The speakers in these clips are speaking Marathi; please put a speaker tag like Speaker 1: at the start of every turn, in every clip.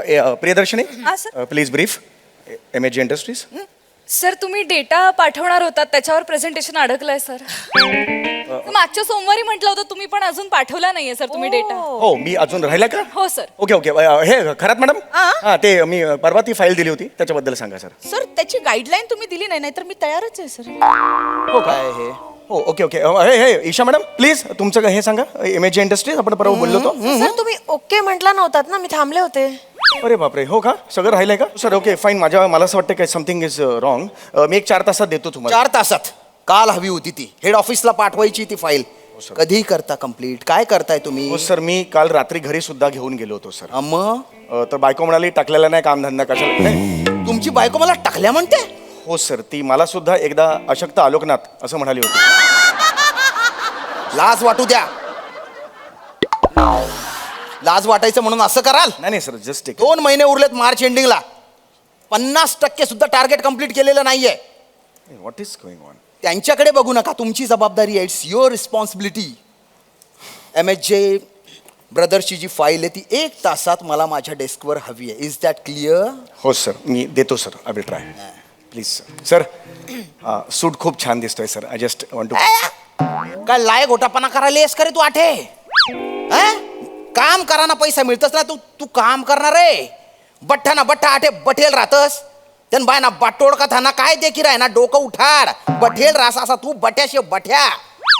Speaker 1: प्रियदर्शनी
Speaker 2: हा, sir.
Speaker 1: Please brief MHG industries.
Speaker 2: Sir तुम्ही डेटा पाठवणार होतात त्याच्यावर प्रेझेंटेशन अडकलंय सर. मागच्या सोमवारी म्हटलं होतं तुम्ही पण अजून पाठवला नाहीये सर तुम्ही डेटा.
Speaker 1: हो मी अजून राहिला का?
Speaker 2: हो सर.
Speaker 1: ओके ओके हे खरात मॅडम. हां ते मी परवा ती फाईल दिली होती त्याच्याबद्दल सांगा सर.
Speaker 3: सर त्याची गाईडलाईन तुम्ही दिली नाही नाहीतर मी तयारच आहे सर.
Speaker 1: हो काय हे हो ओके ओके हे ईशा मॅडम प्लीज तुमचं हे सांगा MHG इंडस्ट्रीज आपण परवा बोललो होतो.
Speaker 4: सर तुम्ही ओके म्हटला नव्हतात ना, मी थांबले होते.
Speaker 1: अरे बापरे हो का सगळं राहिलंय का सर? ओके फाईन मला असं वाटतं काय समथिंग इज रॉंग. मी एक 4 तासात देतो तुम्हाला.
Speaker 5: 4 तासात काल हवी होती ती हेड ऑफिसला पाठवायची ती फाईल. कधी करता कंप्लीट? काय करताय तुम्ही?
Speaker 1: हो सर मी काल रात्री घरी सुद्धा घेऊन गेलो होतो सर.
Speaker 5: मग
Speaker 1: तर बायको म्हणाली टाकलेला नाही कामधंदा कशाला नाही.
Speaker 5: तुमची बायको मला टाकल्या म्हणते?
Speaker 1: हो सर ती मला सुद्धा एकदा अशक्त आलोकनाथ असं म्हणाली होती.
Speaker 5: लाज वाटू द्या. लाज वाटायचं म्हणून असं कराल?
Speaker 1: नाही सर जस्ट
Speaker 5: 2 महिने उरलेत मार्च एंडिंगला. 50% सुद्धा टार्गेट कंप्लीट केलेलं नाहीये.
Speaker 1: What is going on?
Speaker 5: त्यांच्याकडे बघू नका, तुमची जबाबदारी आहे. It's your responsibility. MHJ ब्रदर्सची जी फाईल आहे ती 1 तासात मला माझ्या डेस्कवर हवी आहे. Is that clear?
Speaker 1: हो सर मी देतो sir. I will try please sir. Suit खूप छान दिसतोय sir. I just want to.
Speaker 5: काय लाय घोटापणा करायला येस करे तू आठे? काम कराना पैसा मिळतस ना. तू काम करणार आहे. बठ्ठा ना बठ्ठा आठे बठेल राहतस. त्यान बाय ना बाटोड का था ना काय देखी राय ना डोकं उठाड बठेल रास असा तू बठ्याशे बठ्या.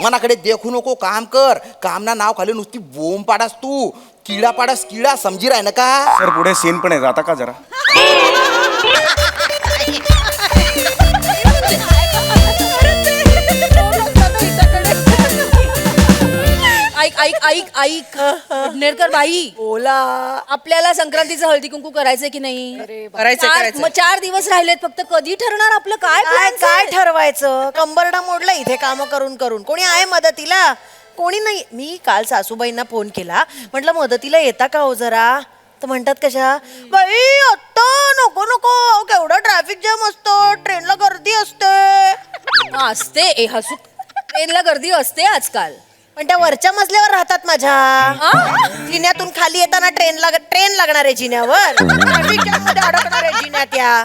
Speaker 5: मनाकडे देखू नको, काम कर. काम ना नाव खाली नुसती बोंब पाडास तू. किडा पाडास किडा समजी राय ना का?
Speaker 1: सर पुढे सीन पण आहे जाता का जरा?
Speaker 6: ऐक नेरकर बाई,
Speaker 4: बोला.
Speaker 6: आपल्याला संक्रांतीचं हळदी कुंकू करायचंय की नाही?
Speaker 3: करायचं.
Speaker 6: मग 4 दिवस राहिलेत फक्त. कधी ठरणार आपलं काय
Speaker 4: काय
Speaker 6: plans
Speaker 4: काय
Speaker 6: आहेत?
Speaker 4: ठरवायचं? कंबरडा मोडला इथे काम करून करून. कोणी आहे मदतीला? कोणी नाही. मी काल सासूबाईंना फोन केला, म्हटलं मदतीला येता का हो जरा? तर म्हणतात कशा बाई आत्ता नको नको, केवढं ट्रॅफिक जाम असतं, ट्रेनला गर्दी असते.
Speaker 6: असते हसू. ट्रेनला गर्दी असते आजकाल.
Speaker 4: पण त्या वरच्या मजल्यावर राहतात माझ्या. जिन्यातून खाली येताना ट्रेन लागणार आहे जिन्यावर. ट्रॅफिक जॅम मध्ये अडकणार आहे जिन्यात त्या.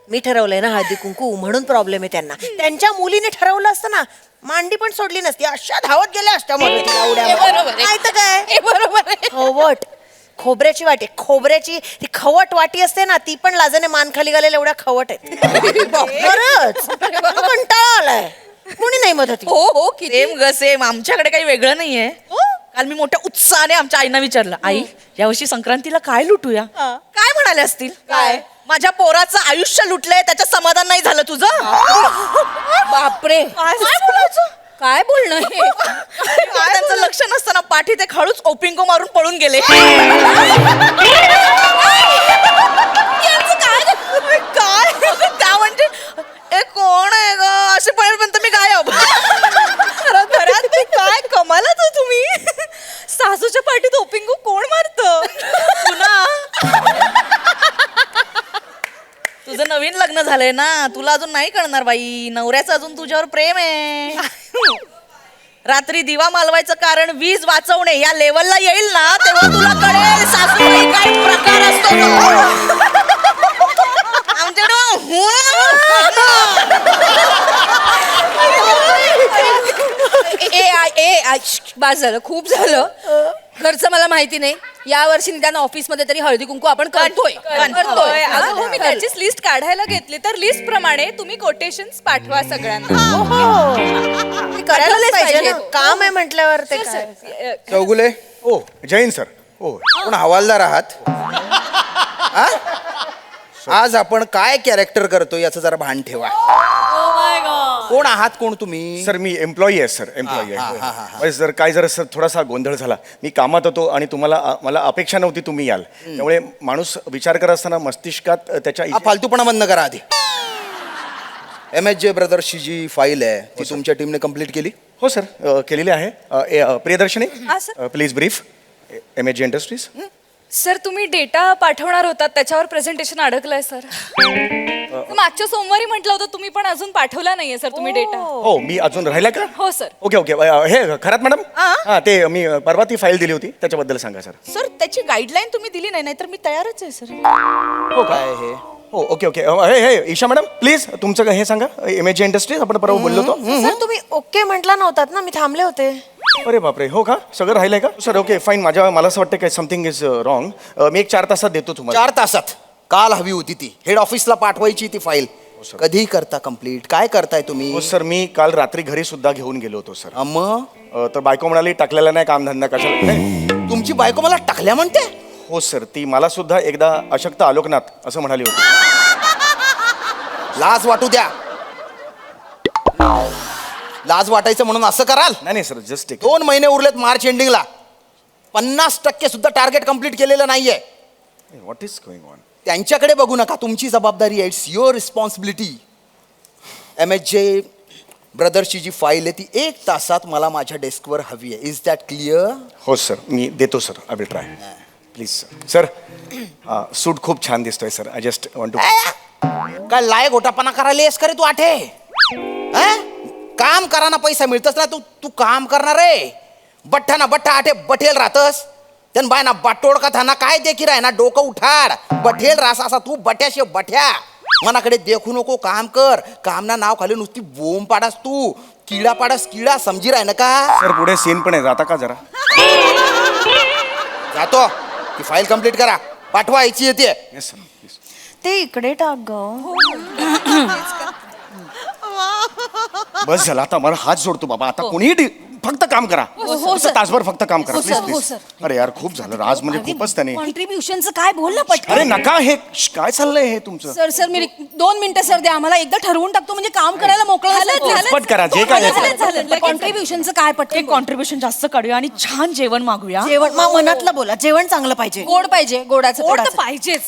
Speaker 4: मी ठरवलंय ना हळदी कुंकू, म्हणून प्रॉब्लेम आहे त्यांना. त्यांच्या मुलीने ठरवलं असतं ना, मांडी पण सोडली नसती, अशा धावत गेल्या असत्या मदतीला उड्या. नाही तर काय.
Speaker 6: बरोबर आहे.
Speaker 4: खवट खोबऱ्याची वाटी, खोबऱ्याची ती खवट वाटी असते ना, ती पण लाजाने मान खाली घालेल्या एवढ्या खवट आहेत. खरंच मला कंटाळा आलाय. कोणी नाही मदत.
Speaker 3: हो सेम ग सेम. आमच्याकडे काही वेगळं नाहीये. काल मी मोठ्या उत्साहाने आमच्या आईना विचारलं, आई यावर्षी संक्रांतीला काय लुटूया? काय म्हणाले असतील?
Speaker 4: काय?
Speaker 3: माझ्या पोराचं आयुष्य लुटलंय त्याचं समाधान नाही झालं तुझं?
Speaker 6: बापरे
Speaker 3: काय बोलायचं?
Speaker 6: काय बोलणं हे?
Speaker 3: त्यांचं लक्ष नसताना पाठी ते खळूच ओपिंगो मारून पळून गेले. यांचं काय त्या म्हणजे ए कोण आहे ग असे पळेपर्यंत मी गायब. घरात मी काय कमालच हो तुम्ही. सासूच्या पाठीत ओपिंगो कोण मारतं? तुझं नवीन लग्न झालंय ना, तुला अजून नाही कळणार बाई. नवऱ्याचं अजून तुझ्यावर प्रेम आहे. रात्री दिवा मालवायचं कारण वीज वाचवणे या लेवलला येईल ना, तेव्हा तुला कळेल सासूबाई काय प्रकार असतो तो.
Speaker 6: बास झालं, खूप झालं. घरचं मला माहिती नाही. या वर्षी निदान ऑफिस मध्ये तरी हळदी कुंकू आपण करतोय.
Speaker 2: अगं हो मी त्याचीच लिस्ट काढायला घेतली. तर लिस्ट प्रमाणे तुम्ही कोटेशन्स पाठवा सगळ्यांना.
Speaker 4: करायलाच पाहिजे ना,
Speaker 6: पाहिजे.
Speaker 4: काम आहे म्हटल्यावर ते काय.
Speaker 5: चौगुले
Speaker 1: ओ जैन सर. ओ
Speaker 5: कोण हवालदार आहात? हा? आज आपण काय कॅरेक्टर करतो याचं जरा भान ठेवा. कोण आहात कोण तुम्ही?
Speaker 1: सर मी एम्प्लॉई आहे सर. एम्प्लॉई
Speaker 5: हा, हा,
Speaker 1: आहे सर. काय जरा सर थोडासा गोंधळ झाला. मी कामात होतो आणि मला अपेक्षा नव्हती तुम्ही याल. त्यामुळे माणूस विचार करत असताना मस्तिष्कात त्याच्या
Speaker 5: हा फालतूपणा बंद करा आधी. MHJ ब्रदर्सची जी फाईल आहे ती तुमच्या टीमने कंप्लीट केली?
Speaker 1: हो सर केलेली आहे. प्रियदर्शनी
Speaker 2: हा, sir.
Speaker 1: Please brief MHG industries.
Speaker 2: Sir तुम्ही डेटा पाठवणार होतात त्याच्यावर प्रेझेंटेशन अडकलंय सर. मागच्या सोमवारी म्हटलं होतं तुम्ही पण अजून पाठवला नाहीये सर तुम्ही डेटा
Speaker 1: हो मी अजून राहिला का
Speaker 2: हो सर
Speaker 1: ओके ओके हे खरात मॅडम हा ते मी परवा ती फाईल दिली होती त्याच्याबद्दल सांगा सर
Speaker 3: सर त्याची गाईडलाईन तुम्ही दिली नाही नाहीतर मी तयारच आहे सर
Speaker 1: हो का
Speaker 5: काय हे
Speaker 1: हो ओके ओके हे हे ईशा मॅडम प्लीज तुमचं हे सांगा इमेज इंडस्ट्रीज आपण परवा बोललो होतो
Speaker 4: सर तुम्ही ओके म्हटला नव्हतात ना मी थांबले होते
Speaker 1: अरे बापरे हो का सगळं राहिलंय का सर ओके फाईन मला असं वाटतं काय समथिंग इज रॉंग मी एक 4 तासात देतो तुम्हाला
Speaker 5: 4 तासात काल हवी होती ती हेड ऑफिसला पाठवायची ती फाईल कधी करता कम्प्लीट काय करताय तुम्ही
Speaker 1: हो सर मी काल रात्री घरी सुद्धा घेऊन गेलो होतो सर
Speaker 5: मग
Speaker 1: तर बायको म्हणाली टाकलेला नाही कामधंदा कशाला नाही.
Speaker 5: तुमची बायको मला टाकल्या म्हणते
Speaker 1: हो सर ती मला सुद्धा एकदा अशक्त आलोकनाथ असं म्हणाली होती
Speaker 5: लाज वाटू द्या लाज वाटायचं म्हणून असं कराल
Speaker 1: नाही सर जस्ट एक
Speaker 5: 2 महिने उरलेत मार्च एंडिंगला 50% सुद्धा टार्गेट कम्प्लीट केलेलं नाहीये
Speaker 1: व्हॉट इज गोइंग ऑन
Speaker 5: त्यांच्याकडे बघू नका तुमची जबाबदारी आहे इट्स युअर रिस्पॉन्सिबिलिटी MHJ ब्रदर्सची जी फाईल आहे ती 1 तासात मला माझ्या डेस्कवर हवी आहे इज दॅट क्लिअर
Speaker 1: हो सर मी देतो sir I will try please sir suit खूप छान दिसतोय sir I just want to
Speaker 5: काय लाय गोटापणा करायला येस करे तू आठे काम करा ना पैसा मिळतच ना तू काम करणार रे बठ्ठा ना बठ्ठा आठे बठेल राहतस त्यान बाय ना बाटोड का था ना काय देखी राय ना डोकं उठाड बठेल रास असा तू बठ्याशे बठ्या मनाकडे देखू नको काम कर काम ना नाव खाली नुसती बोंब पाडास तू किडा पाडास किडा समजी राय ना का
Speaker 1: सर पुढे सीन पण आहे जाता का जरा
Speaker 5: जातो ती फाईल कम्प्लीट करा पाठवा यायची येते
Speaker 1: येस सर प्लीज
Speaker 4: ते इकडे टाक
Speaker 1: बस झालं आता मला हात जोडतो बाबा आता कोणीही फक्त काम करा फक्त तासभर फक्त काम करा
Speaker 6: हो,
Speaker 1: प्लीज
Speaker 6: सर, हो,
Speaker 1: प्लीज
Speaker 6: सर.
Speaker 1: अरे यार खूप झालं आज म्हणजे खूपच त्याने
Speaker 6: कॉन्ट्रीब्युशनचं काय बोल ना पटकन
Speaker 1: अरे नका हे काय चाललंय हे तुमचं
Speaker 6: सर मी 2 मिनिटं सर द्या आम्हाला एकदा ठरवून टाकतो म्हणजे काम करायला मोकळं
Speaker 1: पट करा जे काय आहे ते.
Speaker 6: कॉन्ट्रीब्युशनचं काय पटकन बोल.
Speaker 3: कॉन्ट्रीब्युशन जास्त काढूया आणि छान जेवण मागूया
Speaker 4: जेवण मनातलं बोला जेवण चांगलं पाहिजे
Speaker 6: गोड पाहिजे गोडाचं
Speaker 2: गोड तर
Speaker 6: थोडाचं.
Speaker 2: पाहिजेच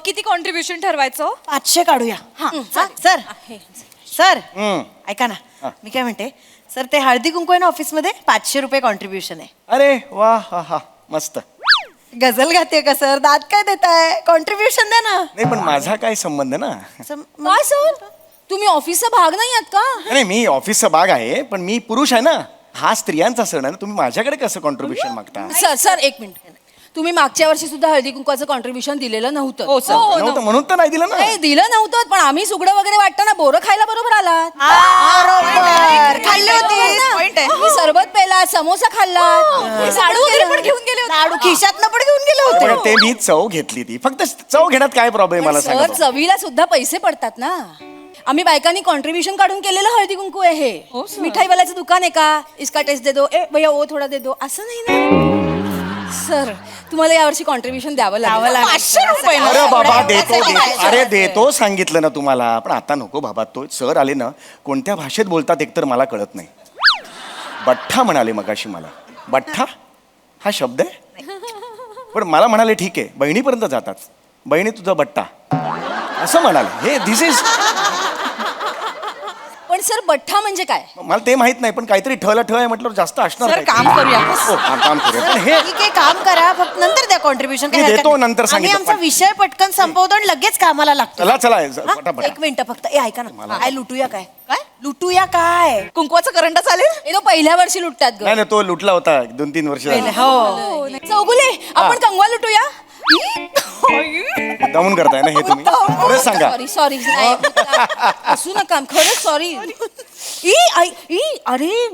Speaker 2: किती कॉन्ट्रीब्युशन ठरवायचं
Speaker 4: 500 काढूया सर सर ऐका ना मी काय म्हणते सर ते हळदी कुंकू आहे ना ऑफिसमध्ये 500 रुपये कॉन्ट्रीब्युशन आहे
Speaker 1: अरे वा हा हा मस्त
Speaker 4: गझल गाते का सर दात काय देताय कॉन्ट्रीब्युशन द्या ना
Speaker 1: नाही पण माझा काय संबंध ना
Speaker 6: काय सर तुम्ही ऑफिसचा भाग नाही आहात का
Speaker 1: नाही मी ऑफिसचा भाग आहे पण मी पुरुष आहे ना हा स्त्रियांचा सण आहे ना तुम्ही माझ्याकडे कसं कॉन्ट्रीब्युशन मागता
Speaker 6: सर 1 मिनिट तुम्ही मागच्या वर्षी सुद्धा हळदी कुंकवाचं कॉन्ट्रीब्युशन दिलेलं नव्हतं
Speaker 3: हो, सर.
Speaker 1: नव्हतं म्हणून तर नाही दिलं ना
Speaker 6: नाही दिलं नव्हतं पण आम्ही सुगडं वगैरे वाटतं ना बोरं खायला बरोबर आलात
Speaker 4: बरोबर खाल्ले
Speaker 3: Point
Speaker 4: होते
Speaker 3: आहे.
Speaker 6: तुम्ही सरबत पेला समोसा खाल्ला
Speaker 2: लाडू वगैरे पण घेऊन गेले होते
Speaker 4: लाडू खिशातनं पण घेऊन गेले होते
Speaker 1: पण ते मी चव घेतली ती फक्त चव घेण्यात काय प्रॉब्लेम मला
Speaker 6: सर
Speaker 1: सांगा
Speaker 6: चवीला सुद्धा पैसे पडतात ना आम्ही बायकांनी कॉन्ट्रीब्युशन काढून केलेलं हळदी कुंकू आहे हे मिठाईवाल्याचं दुकान आहे का इसका टेस्ट दे दो ए भैया वो थोडा दे दो असं नाही ना सर तुम्हाला यावर्षी कॉन्ट्रीब्युशन द्यावं लागेल
Speaker 3: 500 रुपये ना.
Speaker 1: अरे बाबा देतो
Speaker 6: एवढं
Speaker 1: देतो अरे देतो सांगितलं ना तुम्हाला पण आता नको बाबा तो सर आले ना कोणत्या भाषेत बोलतात एकतर मला कळत नाही बठ्ठा म्हणाले मगाशी मला बठ्ठा हा शब्द आहे पण मला म्हणाले ठीक आहे बहिणीपर्यंत जातात बहिणी तुझा बट्टा असं म्हणाले हे दिस इज
Speaker 6: पण सर बठ्ठा म्हणजे काय
Speaker 1: मला ते माहित नाही पण काहीतरी ठला ठळ आहे म्हटलं जास्त असणार
Speaker 3: सर,
Speaker 1: काहीतरी.
Speaker 3: काम करूया.
Speaker 1: हो, काम करूया पण हे
Speaker 4: ठीक आहे काम करा फक्त नंतर द्या कॉन्ट्रीब्युशन
Speaker 1: मी देतो, नंतर
Speaker 4: आम्ही
Speaker 1: सांगितलं.
Speaker 4: आमचा विषय पटकन संपवतो आणि लगेच कामाला लागतो
Speaker 1: चला चला
Speaker 4: हा?
Speaker 1: पटापट
Speaker 4: 1 मिनिट फक्त ए ऐका ना काय लुटूया काय लुटूया काय
Speaker 3: कुंकवाचं करंट चालेल
Speaker 6: हे तो पहिल्या वर्षी लुटतात ग
Speaker 1: नाही नाही तो लुटला होता 2-3 वर्ष झाली.
Speaker 3: हो
Speaker 6: चौगुले आपण कंगवा लुटूया
Speaker 1: दमून करताय ना हे तुम्ही खरंच सांगा
Speaker 6: सॉरी असू नका खरंच सॉरी अरे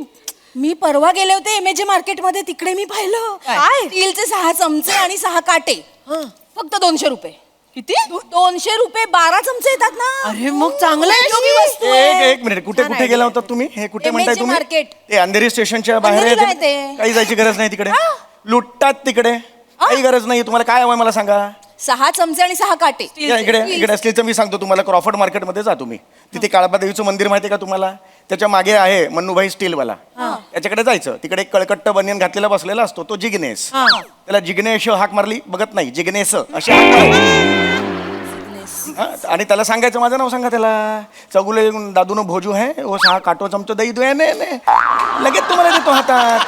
Speaker 6: मी परवा गेले होते MHJ मार्केटमध्ये तिकडे मी पाहिलं
Speaker 3: काय?
Speaker 6: स्टीलचे 6 चमचे आणि 6 काटे फक्त 200 रुपये
Speaker 3: किती
Speaker 6: 200 रुपये 12 चमचे येतात ना
Speaker 4: अरे मग चांगलं आहे
Speaker 6: उपयोगी
Speaker 4: की?
Speaker 6: वस्तू आहे.
Speaker 1: एक मिनिट कुठे कुठे गेला होता तुम्ही हे कुठे
Speaker 6: MHJ
Speaker 1: म्हणताय तुम्ही
Speaker 6: मार्केट.
Speaker 1: ते अंधेरी स्टेशनच्या बाहेर
Speaker 6: अंधेरीला
Speaker 1: आहे
Speaker 6: आहे
Speaker 1: ते.
Speaker 6: ते.
Speaker 1: काही जायची गरज नाही तिकडे लुटतात तिकडे काही गरज नाही तुम्हाला काय हवंय मला सांगा
Speaker 6: 6 चमचे आणि 6 काटे
Speaker 1: या इकडे असलेचं मी सांगतो तुम्हाला क्रॉफर्ड मार्केटमध्ये जा तुम्ही तिथे काळबा देवीचं मंदिर माहिती आहे का तुम्हाला त्याच्या मागे आहे मन्नूभाई स्टीलवाला त्याच्याकडे जायचं तिकडे एक कळकट्ट बनियन घातलेला बसलेला असतो तो जिग्नेस त्याला जिग्नेश हाक मारली बघत नाही जिग्नेस अशी हाक मारायची. हा, आणि त्याला सांगायचं माझं नाव सांगा त्याला चगुले दादून भोजू है वो 6 काटो चमचो दही दो लगेच तुम्हाला देतो हातात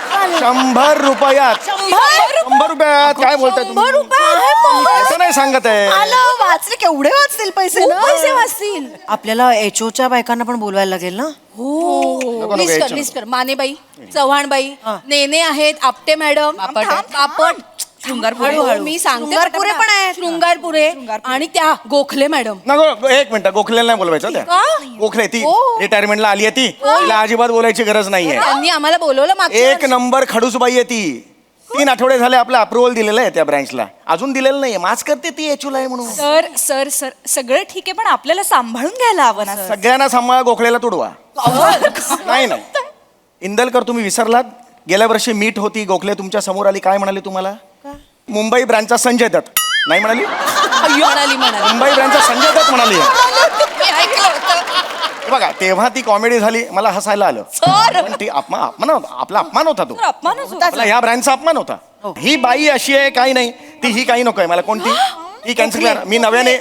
Speaker 1: 100 रुपयात 100 रुपयात काय बोलताय
Speaker 6: 100
Speaker 1: तुम्ही
Speaker 6: रुपये
Speaker 1: असं नाही सांगत आहे
Speaker 4: आलं वाचले केवढे वाचतील पैसे
Speaker 6: खूप
Speaker 4: ना?
Speaker 6: पैसे वाचतील.
Speaker 4: आपल्याला एचओच्या बायकांना पण बोलवायला लागेल ना
Speaker 1: नको,
Speaker 6: लिस्ट कर
Speaker 1: यायचं
Speaker 6: लिस्ट कर. मानेबाई, चव्हाणबाई, नेने आहेत, आपटे मॅडम, बापट,
Speaker 3: शृंगारपुरे.
Speaker 6: हळूहळू. मी सांगते
Speaker 4: शृंगारपुरे पण आहेत.
Speaker 6: शृंगारपुरे आणि त्या गोखले मॅडम.
Speaker 1: नको एक मिनिट गोखलेला नाही बोलवायचं त्या
Speaker 6: का?
Speaker 1: गोखले ती
Speaker 6: ओ.
Speaker 1: रिटायरमेंटला आली आहे ती तिला अजिबात बोलायची गरज नाहीये
Speaker 6: त्यांनी आम्हाला बोलवलं मागच्या
Speaker 1: एक नंबर खडूसबाई आहे ती 3 आठवडे झाले आपलं अप्रुव्हल दिलेलं आहे त्या ब्रँचला अजून दिलेलं नाहीये माच करते ती एचूला आहे म्हणून
Speaker 2: सर सर सर सगळं ठीक आहे पण आपल्याला सांभाळून घ्यायला हवं ना सर.
Speaker 1: सगळ्यांना सांभाळा गोखलेला तुडवा नाही नाही इंदलकर तुम्ही विसरलात गेल्या वर्षी मीट होती गोखले तुमच्या समोर आली काय म्हणाली तुम्हाला मुंबई ब्रँचचा संजय दत्त नाही म्हणाली
Speaker 6: म्हणाली
Speaker 1: मुंबई ब्रँचचा संजय दत्त म्हणाली हे बघा तेव्हा ती कॉमेडी झाली मला हसायला आलं पण ती अपमान आपला अपमान होता तो
Speaker 2: अपमानच होता.
Speaker 1: आपला ह्या ब्रँडचा अपमान होता ही बाई अशी आहे काही नाही ती ही काही नको आहे मला कोणती ही कॅन्सल करा मी नव्याने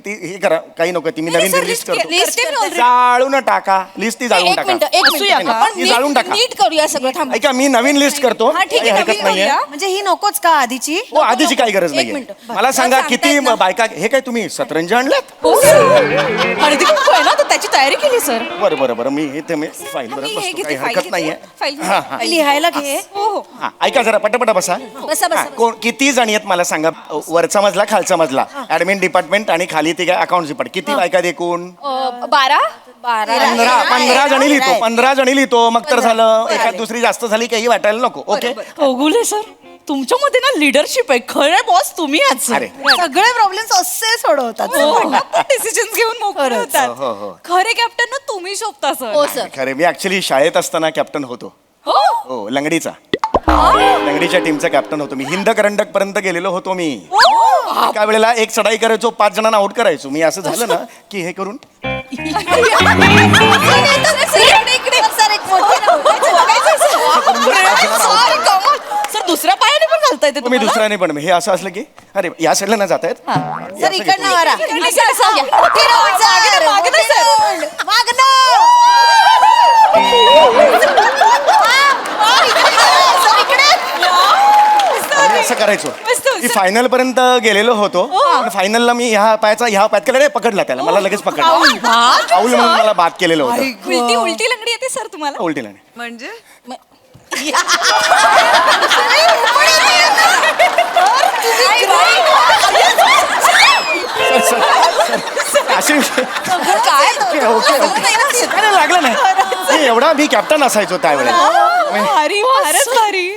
Speaker 1: ती ही करा काही नको ती मी
Speaker 2: नाही,
Speaker 1: नवीन
Speaker 2: सर,
Speaker 1: लिस्ट
Speaker 2: list
Speaker 1: करतो
Speaker 2: के- करते मी already.
Speaker 1: जाळून टाका लिस्ट ती जाळून
Speaker 6: एक
Speaker 1: टाका
Speaker 6: मिनिट
Speaker 2: असूया का?
Speaker 6: आपण
Speaker 1: ती जाळून टाका.
Speaker 6: नीट करूया सगळं. थांब.
Speaker 1: ऐका मी नवीन लिस्ट करतो
Speaker 2: हा, ठीक आहे,
Speaker 1: काही हरकत
Speaker 2: नवीन
Speaker 1: नाहीये
Speaker 2: करूया.
Speaker 4: म्हणजे ही नकोच का आधीची
Speaker 1: हो आधीची काही गरज
Speaker 6: एक
Speaker 1: नाहीये
Speaker 6: मिनिट.
Speaker 1: मला सांगा
Speaker 6: सांगतायत
Speaker 1: किती
Speaker 6: ना.
Speaker 1: बायका हे काय तुम्ही सतरंज आणल्यात
Speaker 2: हो सर हळदी कुंकू आहे ना तर त्याची तयारी केली सर.
Speaker 1: बरं बरं बरं मी हे ते मी फाईल
Speaker 2: मी
Speaker 1: बरं
Speaker 2: हे
Speaker 1: बसतो
Speaker 2: घेते,
Speaker 1: काही
Speaker 2: फाईल
Speaker 1: हरकत
Speaker 2: घेते.
Speaker 1: नाहीये
Speaker 2: फाईल घेते.
Speaker 1: हा हा
Speaker 4: लिहायला घे
Speaker 2: हो हो
Speaker 1: हा ऐका जरा पटापटा बसा
Speaker 6: बसा, बसा.
Speaker 1: हा, किती जणी आहेत मला सांगा वरचा मजला खालचा मजला ऍडमिन डिपार्टमेंट आणि खाली ती काय अकाउंट डिपार्टमेंट किती बायका एकूण
Speaker 2: 12
Speaker 1: पंधरा जणी लिहितो 15 जणी लिहितो मग तर झालं एखाद दुसरी जास्त झाली काही वाटायला नको ओके
Speaker 3: अवघुले सर तुमच्यामध्ये ना लिडरशिप आहे खरे बॉस तुम्ही आहात सर.
Speaker 1: अरे
Speaker 4: सगळे प्रॉब्लेम्स असे सोडवतात
Speaker 2: डिसिजन घेऊन मोकळे होतात
Speaker 1: हो, हो.
Speaker 2: खरे कॅप्टन ना तुम्ही शोभता
Speaker 6: हो
Speaker 2: सर.
Speaker 6: सर.
Speaker 1: खरे मी ऍक्च्युली शाळेत असताना कॅप्टन होतो
Speaker 2: हो
Speaker 1: हो लंगडीचा लंगडीच्या टीमचा कॅप्टन होतो मी हिंद करंडक पर्यंत गेलेलो होतो मी एका वेळेला एक चढाई करायचो 5 जणांना आउट करायचो मी असं झालं ना की हे करून
Speaker 3: सर दुसऱ्या पायाने पण घालता येते
Speaker 1: मी
Speaker 3: तुम्हाला?
Speaker 1: दुसऱ्याने पण हे असं असलं की अरे या साईडला ना जात आहेत
Speaker 4: सर इकडनं मारा
Speaker 1: असं करायचो
Speaker 2: मस्त.
Speaker 1: मी फायनल पर्यंत गेलेलो होतो पण फायनलला मी ह्या पायात केला पकडला त्याला मला लगेच पकडला पाऊल म्हणून मला बाद केलेलं होतं
Speaker 2: उलटी उलटी लंगडी येते सर तुम्हाला.
Speaker 1: उलटीला नाही.
Speaker 3: म्हणजे
Speaker 1: अशी
Speaker 2: काय
Speaker 1: ओके ओके नाही, लागलं नाही मी एवढा मी कॅप्टन असायचो त्यावेळेला
Speaker 2: भारी फारच भारी.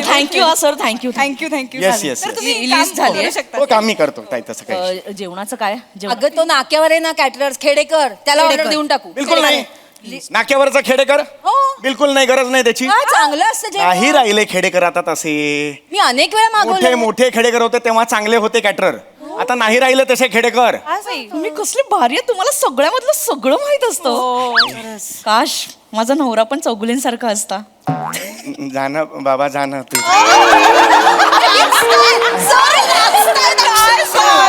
Speaker 3: Thank you sir thank you
Speaker 2: thank you thank you
Speaker 1: Yes, yes,
Speaker 2: तर
Speaker 1: yes.
Speaker 2: तुम्ही
Speaker 3: ही
Speaker 2: काम
Speaker 3: list झाली
Speaker 2: करू
Speaker 3: आहे.
Speaker 2: शकता.
Speaker 1: हो काम मी करतो काय तसं काही
Speaker 3: जेवणाचं काय
Speaker 6: अगं तो नाक्यावर आहे ना कॅटरर्स खेडेकर त्याला ऑर्डर देऊन टाकू.
Speaker 1: बिलकुल नाही नाक्यावरचा खेडेकर
Speaker 6: हो.
Speaker 1: बिलकुल नाही गरज नाही त्याची
Speaker 6: हा, चांगलं असतं जेवण.
Speaker 1: नाही राहिले खेडेकर आता तसे
Speaker 6: मी अनेक वेळा
Speaker 1: मोठे
Speaker 6: मागवलं
Speaker 1: मोठे खेडेकर होते तेव्हा चांगले होते कॅटरर आता नाही राहिले तसे खेडेकर
Speaker 3: तुम्ही कसली भारी आहे तुम्हाला सगळ्यामधलं सगळं माहित असतं काश माझा नवरा पण चौगुलींसारखा असता
Speaker 1: जाणं बाबा जाणं तू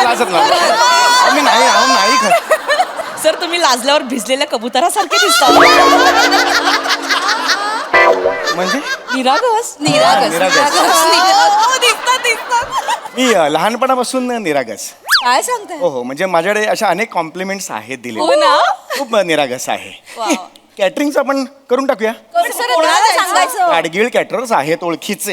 Speaker 1: लाजत नाही. मी नाही अहो, नाही खात.
Speaker 3: सर तुम्ही लाजल्यावर भिजलेल्या कबुतरासारखे दिसता
Speaker 1: म्हणजे
Speaker 3: निरागस
Speaker 6: निरागस.
Speaker 1: निरागस.
Speaker 2: हो, दिसतात दिसतात.
Speaker 1: मी लहानपणापासून निरागस
Speaker 6: काय सांगताय
Speaker 1: हो हो म्हणजे माझ्याकडे अशा अनेक कॉम्प्लिमेंट्स आहेत
Speaker 2: हो
Speaker 1: दिले
Speaker 2: ना
Speaker 1: खूप निरागस आहे कॅटरिंगचं आपण करून टाकूया
Speaker 6: सर कोणाला सांगायचं
Speaker 1: गाडगीळ कॅटरर्स आहेत ओळखीचे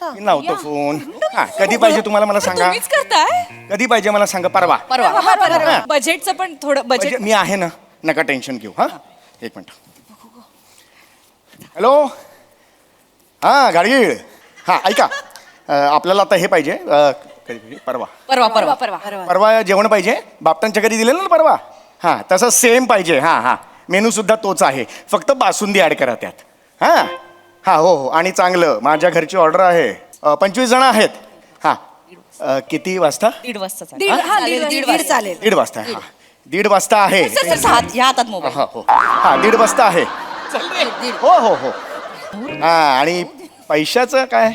Speaker 1: मी लावतो फोन हा कधी पाहिजे तुम्हाला मला सांगा
Speaker 2: तुम्हीच करताय
Speaker 1: कधी पाहिजे मला सांगा परवा
Speaker 2: परवा बजेटचं पण थोडं बजेट
Speaker 1: म्हणजे मी आहे ना नका टेन्शन घेऊ हा एक मिनिट हॅलो हा गाडगीळ हा ऐका आपल्याला आता हे पाहिजे कधी पाहिजे परवा
Speaker 3: परवा
Speaker 1: परवा जेवण पाहिजे बापटांच्या घरी दिलेलं ना परवा हां तसं सेम पाहिजे हां हां मेनू सुद्धा तोच आहे फक्त बासुंदी ॲड करा त्यात हां हां हो हो आणि चांगलं माझ्या घरची ऑर्डर आहे 25 जण आहेत हां किती वाजता
Speaker 3: 1:30 वाजता
Speaker 4: दीड चालेल
Speaker 1: 1:30 वाजता हां 1:30 वाजता आहे
Speaker 3: ह्या हातात मोबाईल
Speaker 1: हा हो हां 1:30 वाजता आहे हो हो हो हां आणि पैशाचं काय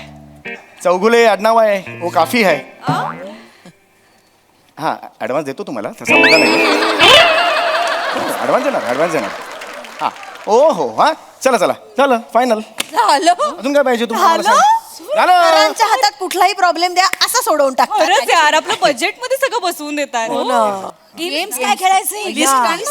Speaker 1: चौगुले आडनाव आहे हो काफी आहे हां ॲडव्हान्स देतो तुम्हाला तसा मुद्दा नाही ॲडव्हान्स देणार हां ओ हो हां चला चला झालं फायनल
Speaker 6: झालं
Speaker 1: अजून काय पाहिजे तुम्हाला मला झालं.
Speaker 6: सरांच्या हातात कुठलाही प्रॉब्लेम द्या असा सोडवून टाकतात
Speaker 2: खरंच यार आपलं बजेट मध्ये सगळं बसवून देतात
Speaker 6: गेम्स काय खेळायचे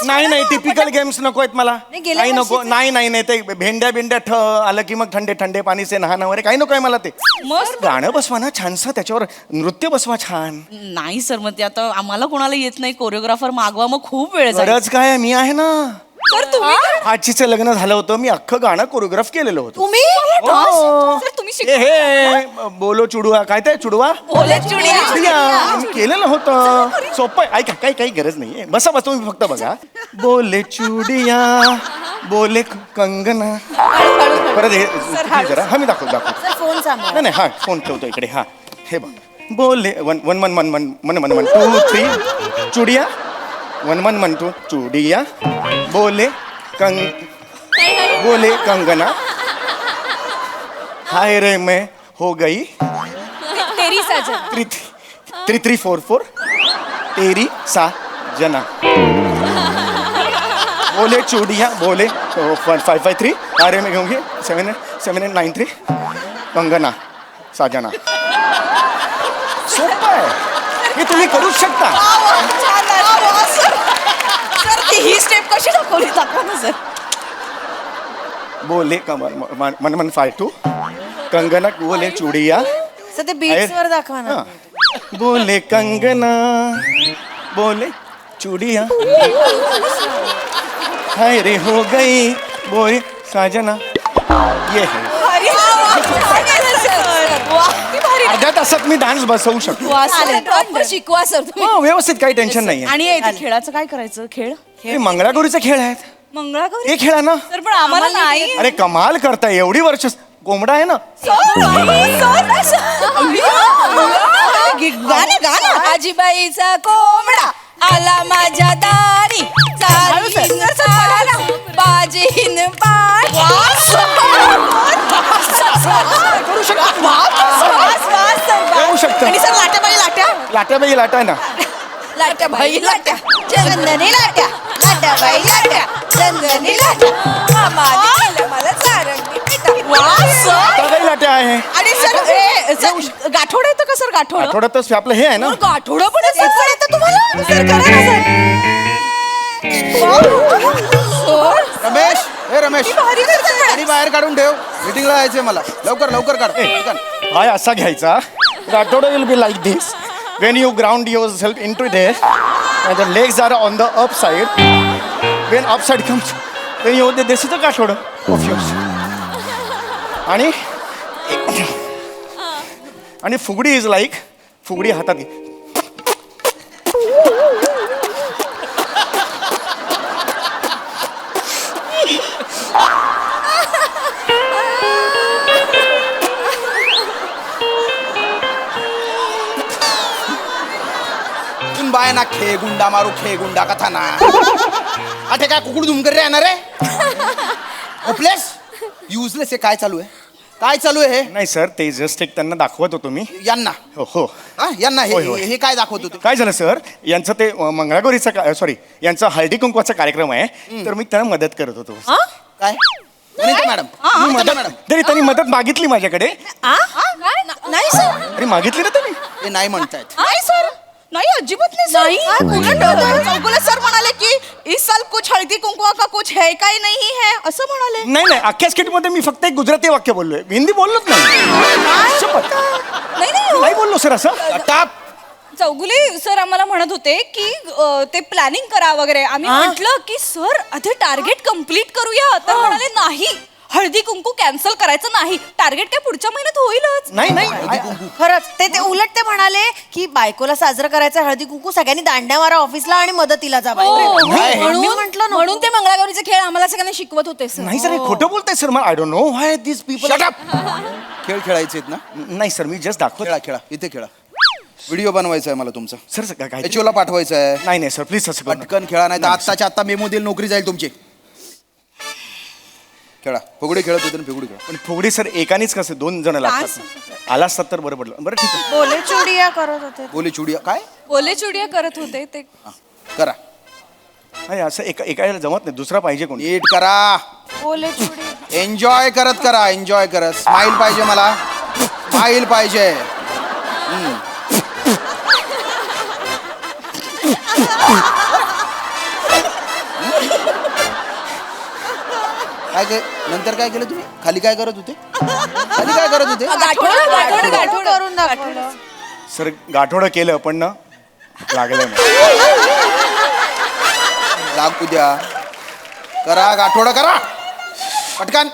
Speaker 1: नाही नाही टिपिकल गेम्स नको आहेत मला
Speaker 6: नाही, गेल्या
Speaker 1: काही नको नाही नाही नाही ते भेंड्या बिंड्या आलं की मग ठंडे ठंडे पाणी से नहाणं वगैरे काही नको आहे मला ते
Speaker 2: मस्त
Speaker 1: गाणं बसवा ना छानसं त्याच्यावर नृत्य बसवा छान
Speaker 3: नाही सर मग ते आता आम्हाला कोणाला येत नाही कोरिओग्राफर मागवा मग खूप वेळ जाईल
Speaker 1: गरज काय आहे? मी आहे ना
Speaker 2: सर तुम्ही
Speaker 1: आजीचं लग्न झालं होतं मी अख्खं गाणं कोरिओग्राफ केलेलं होतं
Speaker 6: तुम्ही
Speaker 1: हो.
Speaker 2: सर तुम्ही
Speaker 1: ए, हे बोलो चुडवा काय ते चुडवा चुडिया. मी केलेलं होतं सोपं आहे. ऐका काही काही गरज नाहीये बसा बस तुम्ही फक्त बघा बोले चुडिया बोले कंगना परत हे तुम्ही जरा हा मी दाखवतो
Speaker 6: फोन सांगा
Speaker 1: नाही नाही हा फोन ठेवतो इकडे हा हे बघ बोले वन वन मन मन मन मन मन मन 2 3 चुडिया वन मन मन 2 चुडिया बोले कंगना हाय रे मैं हो गई
Speaker 2: तेरी साजन
Speaker 1: 3344 तेरी साजना बोले चूड़िया बोले 553 अरे मैं कहूँगी 7893 कंगना साजना सोपं आहे हे तुम्ही करूच शकता
Speaker 3: सर ती ही स्टेप कशी दाखवली दाखवा ना सर
Speaker 1: बोले मन मन 52 कंगना बोले चूड़िया
Speaker 6: सर ते बीट्स वर दाखवा ना
Speaker 1: हाँ, बोले कंगना बोले चूड़िया हाय रे हो गई बोले साजना ये है अर्ध्या तासात मी डान्स बसवू शकतो
Speaker 6: शिकवा सर तुम्ही
Speaker 1: हो, व्यवस्थित काही टेन्शन नाहीये
Speaker 3: आणि इथे खेळाचं काय करायचं खेळ
Speaker 1: हे मंगळागौरीचे खेळ आहेत
Speaker 2: मंगळागौरी
Speaker 1: हे खेळा ना
Speaker 2: सर पण आम्हाला नाही
Speaker 1: अरे कमाल करताय एवढी वर्ष कोंबडा आहे ना
Speaker 6: आजीबाईचा कोंबडा आला माझ्या दारी चालीन चाला बाजीन बाण
Speaker 1: येऊ शकतं
Speaker 3: आणि सर लाट्याबाई लाट्या
Speaker 1: लाट्याबाई लाटा ना
Speaker 6: लाट्या बाई लाट्या चंदनी लाट्या लाट्या बाई लाट्या चंदनी लाट्या मामाने केलं मला सारंगी पिठा
Speaker 1: लाट्याबाई लाट्या आहे
Speaker 3: आणि सर गाठोड येतं का सर गाठोड
Speaker 1: आठवड्यातच आपलं हे आहे ना
Speaker 3: गाठोड पण येतं तुम्हाला सर करा ना सर
Speaker 5: रमेश हे रमेश
Speaker 3: भारी करताय.
Speaker 5: गाडी बाहेर काढून ठेव मीटिंगला जायचंय मला लवकर लवकर काढ पटकन.
Speaker 1: पाय असा घ्यायचा Rathod will be like this when you ground yourself into this and the legs are on the upside when upside comes then you this is the गाठोड of yours आणि फुगडी इज लाईक फुगडी हातात घे
Speaker 5: तुम बाय ना खे गुंडा मारू खे गुंडा कथा ना अटे काय कुकुड धुम कर रे येणार रे ओपलेस युजलेस हे काय चालू आहे काय चालू आहे हे
Speaker 1: नाही सर ते जस्ट एक त्यांना दाखवत होतो मी
Speaker 5: यांना
Speaker 1: हो हो
Speaker 5: हा यांना
Speaker 1: होय,
Speaker 5: हे
Speaker 1: होय.
Speaker 5: हे काय दाखवत होते
Speaker 1: काय झालं सर यांचं ते मंगळागौरीचा सॉरी यांचा हळदी कुंकवाचा कार्यक्रम आहे तर मी त्यांना मदत करत होतो
Speaker 5: काय वनिता मॅडम
Speaker 1: मी मदत
Speaker 5: मॅडम
Speaker 1: तरी त्यांनी मदत मागितली माझ्याकडे
Speaker 6: नाही सर
Speaker 1: अरे मागितली ना त्यांनी
Speaker 5: ते नाही म्हणतायत
Speaker 3: नाही सर नाही अजिबात नाही सर उलट चौगुले सर म्हणाले की इस साल कुछ हळदी कुंकवा का कुछ है काय नाही है असं म्हणाले
Speaker 1: नाही नाही अख्ख्या स्किटमध्ये मी फक्त एक गुजराती वाक्य बोललोय हिंदी बोललोच नाही शपथ. नाही बोललो सर असं
Speaker 5: टाप
Speaker 2: चौगुले सर आम्हाला म्हणत होते की ते प्लॅनिंग करा वगैरे आम्ही म्हटलं की सर आधी टार्गेट कम्प्लीट करूया तर म्हणाले नाही हळदी कुंकू कॅन्सल करायचं नाही टार्गेट काय पुढच्या महिन्यात होईलच
Speaker 1: नाही नाही
Speaker 6: खरंच ते उलट ते म्हणाले की बायकोला साजरं करायचं हळदी कुंकू सगळ्यांनी दांड्या मारा ऑफिसला आणि मदतीला जा
Speaker 1: नाही.
Speaker 6: म्हणून ते मंगळागौरीचे खेळ आम्हाला सगळ्यांना शिकवत होते सर
Speaker 1: नाही सर हे खोटं बोलताय सर मला I don't know why this people
Speaker 5: Shut up! खेळ खेळायचे आहेत ना
Speaker 1: नाही सर मी जस्ट दाखवत
Speaker 5: खेळा खेळा इथे खेळा व्हिडिओ बनवायचा आहे मला तुमचा
Speaker 1: सर काय
Speaker 5: एचओला पाठवायचं आहे
Speaker 1: नाही नाही सर प्लीज असं करू नका.
Speaker 5: पटकन खेळा नाही तर आत्ताच्या आत्ता मेमो देईल नोकरी जाईल तुमची खेळा फुगडी खेळत होते ना फुगडी खेळा
Speaker 1: पण फुगडी सर एकानेच कसं 2 जण लागतात आला असतात तर बरं पडलं बरं ठीक आहे
Speaker 6: बोले चुडिया करत होते
Speaker 5: बोली चुडिया काय
Speaker 2: ओले चुडिया करत होते ते
Speaker 5: हा, करा
Speaker 1: नाही असं एका जमत नाही दुसरा पाहिजे कोणी
Speaker 5: नीट करा
Speaker 6: बोले चुडिया
Speaker 5: एन्जॉय करत करा एन्जॉय करत स्माइल पाहिजे मला स्माईल पाहिजे. काय काय नंतर काय केलं तुम्ही? खाली काय करत होते? खाली काय करत होते?
Speaker 2: गाठोडं
Speaker 3: करून दाखवलं.
Speaker 1: सर गाठोडं केलं पण ना लागलं नाही.
Speaker 5: लागू द्या. करा गाठोडं करा पटकन.